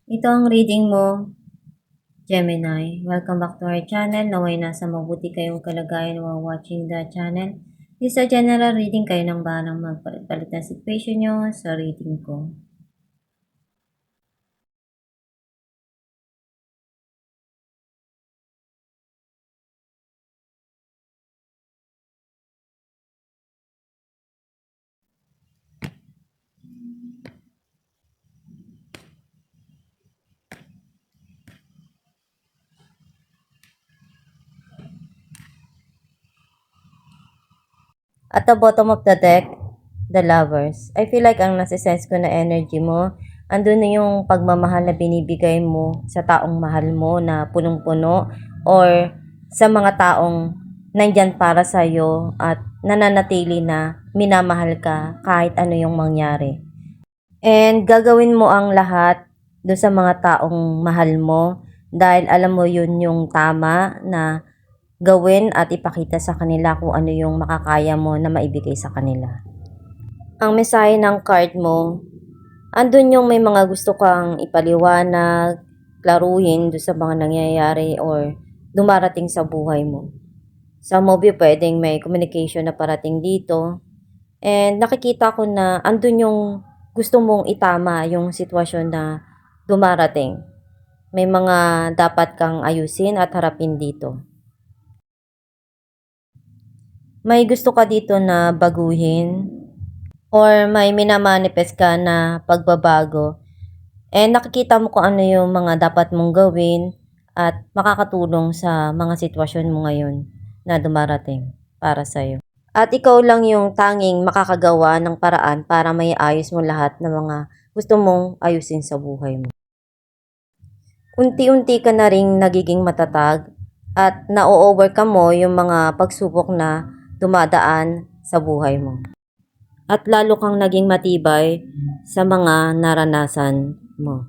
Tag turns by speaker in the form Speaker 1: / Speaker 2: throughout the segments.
Speaker 1: Ito ang reading mo, Gemini. Welcome back to our channel. Naway nasa mabuti kayong kalagayan while watching the channel. This is a general reading. Kayo nang bahalang magpalit-palit ng situation nyo sa reading ko. At the bottom of the deck, the Lovers. I feel like ang nasa-sense ko na energy mo, andun na yung pagmamahal na binibigay mo sa taong mahal mo na punong-puno or sa mga taong nandyan para sa'yo at nananatili na minamahal ka kahit ano yung mangyari. And gagawin mo ang lahat do sa mga taong mahal mo dahil alam mo yun yung tama na gawin at ipakita sa kanila kung ano yung makakaya mo na maibigay sa kanila. Ang mensahe ng card mo, andun yung may mga gusto kang ipaliwanag, klaruhin do sa mga nangyayari or dumarating sa buhay mo. Sa movie, pwedeng may communication na parating dito. And nakikita ko na andun yung gusto mong itama yung sitwasyon na dumarating. May mga dapat kang ayusin at harapin dito. May gusto ka dito na baguhin or may minamanifest ka na pagbabago. And nakikita mo kung ano yung mga dapat mong gawin at makakatulong sa mga sitwasyon mo ngayon na dumarating para sa'yo. At ikaw lang yung tanging makakagawa ng paraan para may ayos mo lahat ng mga gusto mong ayusin sa buhay mo. Unti-unti ka na ring nagiging matatag at na-overcome mo yung mga pagsubok na dumadaan sa buhay mo. At lalo kang naging matibay sa mga naranasan mo.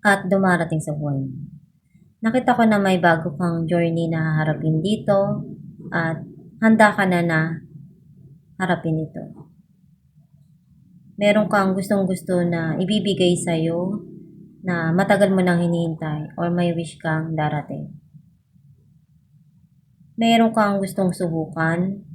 Speaker 1: At dumarating sa buhay mo. Nakita ko na may bago kang journey na harapin dito at handa ka na harapin ito. Meron kang gustong-gusto na ibibigay sa'yo na matagal mo nang hinihintay or may wish kang darating. Meron kang gustong subukan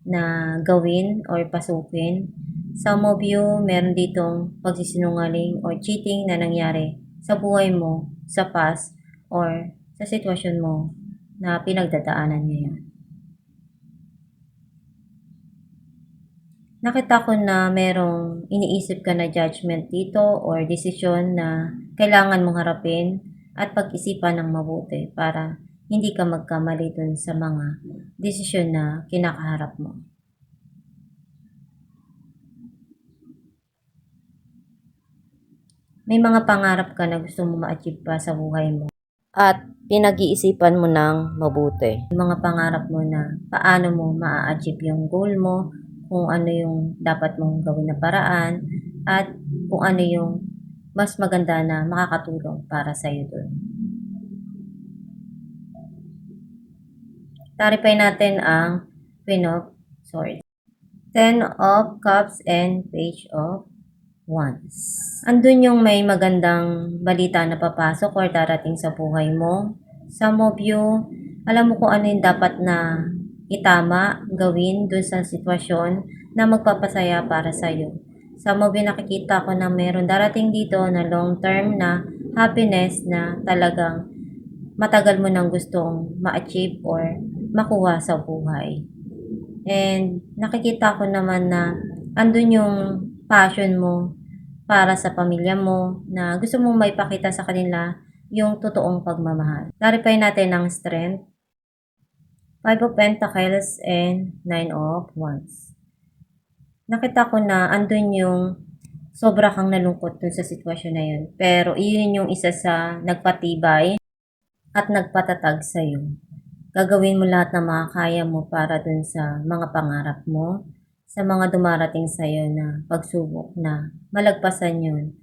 Speaker 1: na gawin or pasukin. Some of you, meron ditong pagsisinungaling or cheating na nangyari sa buhay mo, sa past, or sa sitwasyon mo na pinagdadaanan ngayon. Nakita ko na merong iniisip ka na judgment dito or desisyon na kailangan mong harapin at pag-isipan ng mabuti para hindi ka magkamali dun sa mga desisyon na kinakaharap mo. May mga pangarap ka na gusto mo ma-achieve pa sa buhay mo at pinag-iisipan mo ng mabuti. Mga pangarap mo na paano mo ma-achieve yung goal mo, kung ano yung dapat mong gawin na paraan, at kung ano yung mas maganda na makakatulong para sa iyo doon. Clarify natin ang Queen of Swords, Ten of Cups, and Page of Wands. Andun yung may magandang balita na papasok or darating sa buhay mo. Some of you, alam mo kung ano yung dapat na itama, gawin dun sa sitwasyon na magpapasaya para sa'yo. Some of you, nakikita ko na meron darating dito na long term na happiness na talagang matagal mo nang gustong ma-achieve or makuha sa buhay. And nakikita ko naman na andun yung passion mo para sa pamilya mo na gusto mong maipakita sa kanila yung totoong pagmamahal. Clarify natin ang strength, Five of Pentacles, and Nine of Wands. Nakita ko na andun yung sobra kang nalungkot dun sa sitwasyon na yun. Pero iyon yung isa sa nagpatibay at nagpatatag sa'yo. Gagawin mo lahat ng makakaya mo para dun sa mga pangarap mo, sa mga dumarating sa'yo na pagsubok na malagpasan yun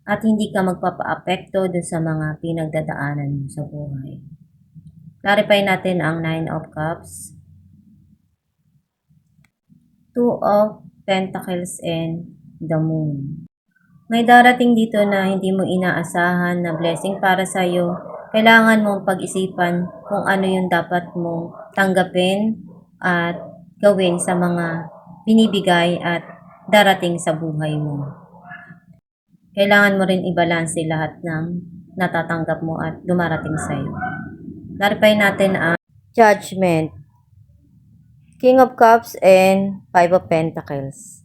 Speaker 1: at hindi ka magpapa-apekto dun sa mga pinagdadaanan mo sa buhay. Clarify natin ang Nine of Cups, Two of Pentacles, and the Moon. May darating dito na hindi mo inaasahan na blessing para sa'yo. Kailangan mong pag-isipan kung ano yung dapat mong tanggapin at gawin sa mga binibigay at darating sa buhay mo. Kailangan mo rin i-balance lahat ng natatanggap mo at dumarating sa'yo. Clarify natin ang Judgment, King of Cups, and Five of Pentacles.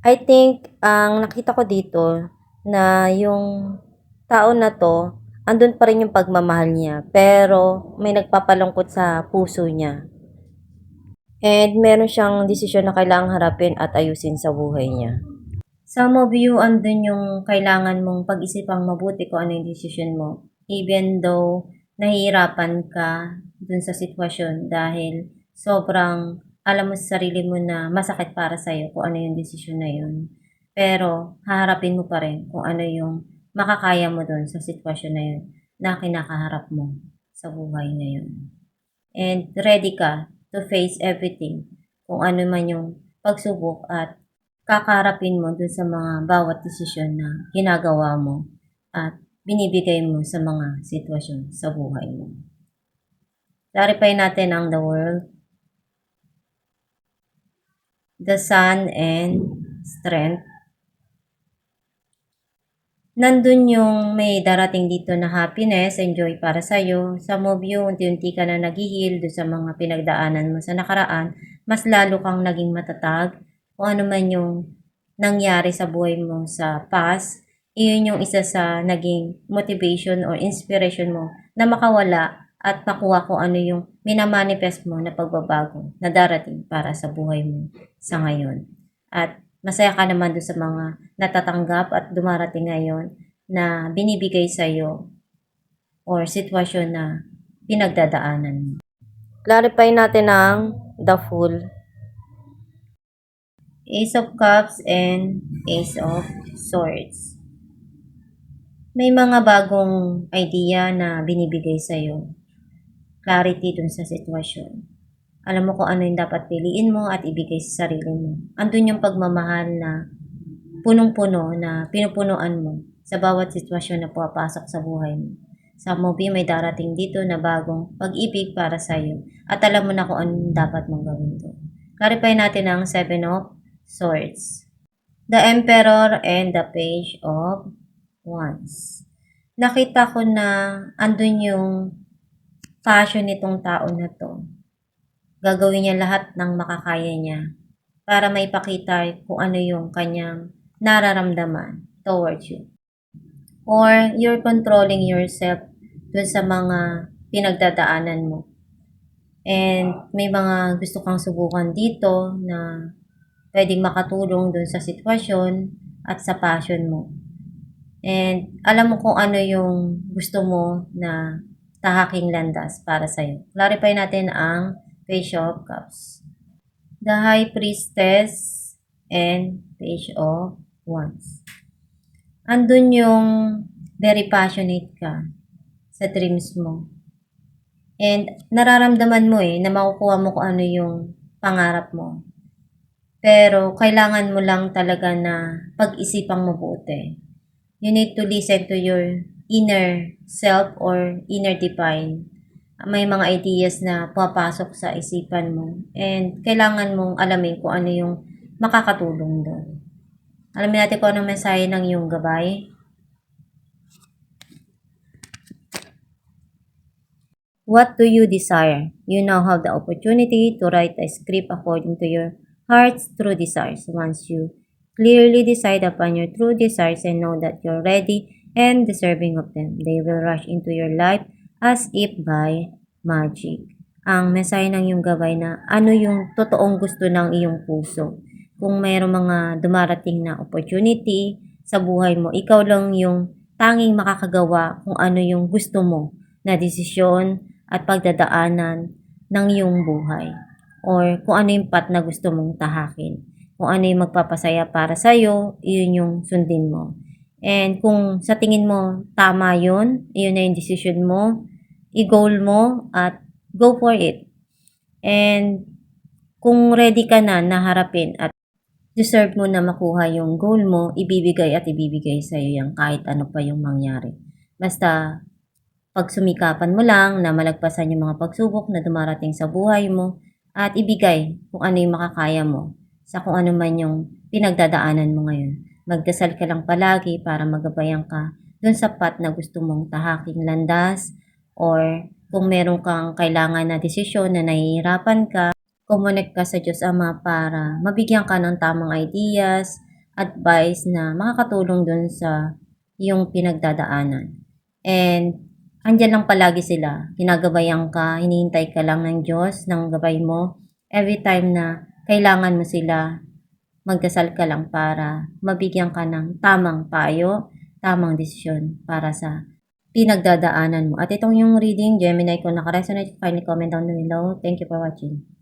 Speaker 1: I think, ang nakita ko dito, na yung tao na to, andun pa rin yung pagmamahal niya, pero may nagpapalungkot sa puso niya. And meron siyang desisyon na kailangang harapin at ayusin sa buhay niya. Some of you, andun yung kailangan mong pag-isipang mabuti kung ano yung desisyon mo. Even though nahihirapan ka dun sa sitwasyon dahil sobrang alam mo sa sarili mo na masakit para sa'yo kung ano yung desisyon na yun. Pero haharapin mo pa rin kung ano yung makakaya mo dun sa sitwasyon na yun na kinakaharap mo sa buhay na yun. And ready ka to face everything kung ano man yung pagsubok at kakaharapin mo dun sa mga bawat desisyon na ginagawa mo at binibigay mo sa mga sitwasyon sa buhay mo. Clarify natin ang the world, the sun, and strength. Nandun yung may darating dito na happiness and joy para sa'yo. Some of you, unti-unti ka na nag-heal doon sa mga pinagdaanan mo sa nakaraan. Mas lalo kang naging matatag. Kung ano man yung nangyari sa buhay mo sa past, iyon yung isa sa naging motivation or inspiration mo na makawala at makuha kung ano yung minamanifest mo na pagbabago na darating para sa buhay mo sa ngayon. At masaya ka naman doon sa mga natatanggap at dumarating ngayon na binibigay sa iyo or sitwasyon na pinagdadaanan mo. Clarify natin ang the Fool, Ace of Cups, and Ace of Swords. May mga bagong idea na binibigay sa iyo. Clarity dun sa sitwasyon. Alam mo kung ano yung dapat piliin mo at ibigay sa sarili mo. Andun yung pagmamahal na punong-puno na pinupunuan mo sa bawat sitwasyon na pumapasok sa buhay mo. Sa movie, may darating dito na bagong pag-ibig para sa iyo at alam mo na kung ano dapat mong gawin doon. Clarify natin ang Seven of Swords, the Emperor, and the Page of Wands. Nakita ko na andun yung passion nitong tao na to. Gagawin niya lahat ng makakaya niya para maipakita kung ano yung kanyang nararamdaman towards you. Or you're controlling yourself dun sa mga pinagdadaanan mo. And may mga gusto kang subukan dito na pwedeng makatulong dun sa sitwasyon at sa passion mo. And alam mo kung ano yung gusto mo na tahaking landas para sa'yo. Clarify natin ang Page of Cups, the High Priestess, and Page of Wands. Andun yung very passionate ka sa dreams mo. And nararamdaman mo na makukuha mo kung ano yung pangarap mo. Pero kailangan mo lang talaga na pag-isipang mabuti. You need to listen to your inner self or inner divine. May mga ideas na papasok sa isipan mo and kailangan mong alamin kung ano yung makakatulong doon. Alamin natin kung ano mensahe ng iyong gabay. What do you desire? You now have the opportunity to write a script according to your heart's true desires. Once you clearly decide upon your true desires and know that you're ready and deserving of them, they will rush into your life as if by magic. Ang mensahe ng iyong gabay na ano yung totoong gusto ng iyong puso. Kung mayroong mga dumarating na opportunity sa buhay mo, ikaw lang yung tanging makakagawa kung ano yung gusto mo na desisyon at pagdadaanan ng iyong buhay. Or kung ano yung path na gusto mong tahakin. Kung ano yung magpapasaya para sa'yo, iyon yung sundin mo. And kung sa tingin mo tama yun, iyon na yung decision mo, i-goal mo at go for it. And kung ready ka na harapin at deserve mo na makuha yung goal mo, ibibigay at ibibigay sa'yo yan kahit ano pa yung mangyari. Basta, pagsumikapan mo lang na malagpasan yung mga pagsubok na dumarating sa buhay mo at ibigay kung ano yung makakaya mo sa kung ano man yung pinagdadaanan mo ngayon. Magdasal ka lang palagi para magabayan ka dun sa path na gusto mong tahaking landas, or kung meron kang kailangan na desisyon na nahihirapan ka, connect ka sa Diyos Ama para mabigyan ka ng tamang ideas, advice na makakatulong dun sa iyong pinagdadaanan. And andyan lang palagi sila. Ginagabayan ka, hinihintay ka lang ng Diyos, ng gabay mo. Every time na kailangan mo sila, magdasal ka lang para mabigyan ka ng tamang payo, tamang desisyon para sa pinagdadaanan mo. At itong yung reading, Gemini, kung nakaresonate, kindly comment down below. Thank you for watching.